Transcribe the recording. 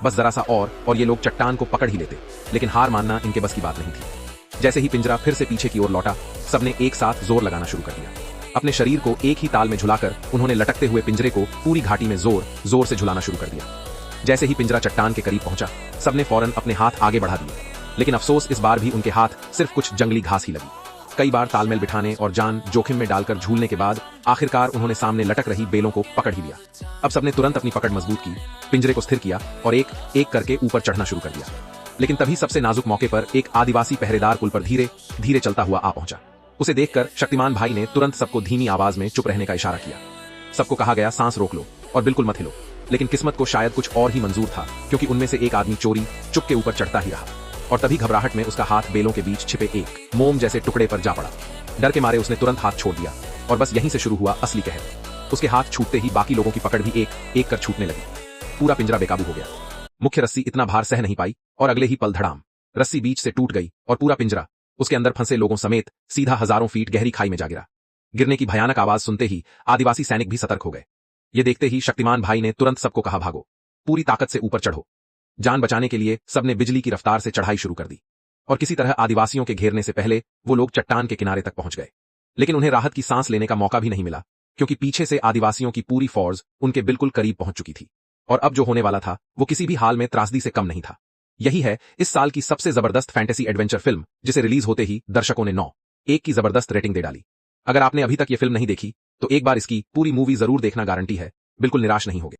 बस जरा सा और ये लोग चट्टान को पकड़ ही लेते, लेकिन हार मानना इनके बस की बात नहीं थी। जैसे ही पिंजरा फिर से पीछे की ओर लौटा, सबने एक साथ जोर लगाना शुरू कर दिया। अपने शरीर को एक ही ताल में झुलाकर उन्होंने लटकते हुए पिंजरे को पूरी घाटी में जोर जोर से झुलाना शुरू कर दिया। जैसे ही पिंजरा चट्टान के करीब पहुंचा, सबने फौरन अपने हाथ आगे बढ़ा दिए, लेकिन अफसोस इस बार भी उनके हाथ सिर्फ कुछ जंगली घास ही लगी। कई बार तालमेल बिठाने और जान जोखिम में डालकर झूलने के बाद आखिरकार उन्होंने सामने लटक रही बेलों को पकड़ ही लिया। अब सबने तुरंत अपनी पकड़ मजबूत की, पिंजरे को स्थिर किया और एक एक करके ऊपर चढ़ना शुरू कर दिया। लेकिन तभी सबसे नाजुक मौके पर एक आदिवासी पहरेदार पुल पर धीरे धीरे चलता हुआ आ पहुंचा। उसे देखकर शक्तिमान भाई ने तुरंत सबको धीमी आवाज में चुप रहने का इशारा किया। सबको कहा गया सांस रोक लो और बिल्कुल मत हिलो, लेकिन किस्मत को शायद कुछ और ही मंजूर था, क्योंकि उनमें से एक आदमी चोरी चुप के ऊपर चढ़ता ही रहा और तभी घबराहट में उसका हाथ बेलों के बीच छिपे एक मोम जैसे टुकड़े पर जा पड़ा। डर के मारे उसने तुरंत हाथ छोड़ दिया और बस यहीं से शुरू हुआ असली कहर। उसके हाथ छूटते ही बाकी लोगों की पकड़ भी एक एक कर छूटने लगी। पूरा पिंजरा बेकाबू हो गया। मुख्य रस्सी इतना भार सह नहीं पाई और अगले ही पल धड़ाम रस्सी बीच से टूट गई और पूरा पिंजरा उसके अंदर फंसे लोगों समेत सीधा हजारों फीट गहरी खाई में जा गिरा। गिरने की भयानक आवाज सुनते ही आदिवासी सैनिक भी सतर्क हो गए। ये देखते ही शक्तिमान भाई ने तुरंत सबको कहा, भागो, पूरी ताकत से ऊपर चढ़ो। जान बचाने के लिए सबने बिजली की रफ्तार से चढ़ाई शुरू कर दी और किसी तरह आदिवासियों के घेरने से पहले वो लोग चट्टान के किनारे तक पहुंच गए। लेकिन उन्हें राहत की सांस लेने का मौका भी नहीं मिला, क्योंकि पीछे से आदिवासियों की पूरी फौज उनके बिल्कुल करीब पहुंच चुकी थी और अब जो होने वाला था वो किसी भी हाल में त्रासदी से कम नहीं था। यही है इस साल की सबसे जबरदस्त फैंटेसी एडवेंचर फिल्म, जिसे रिलीज होते ही दर्शकों ने 9/1 की जबरदस्त रेटिंग दे डाली। अगर आपने अभी तक ये फिल्म नहीं देखी तो एक बार इसकी पूरी मूवी जरूर देखना गारंटी है, बिल्कुल निराश नहीं होगे।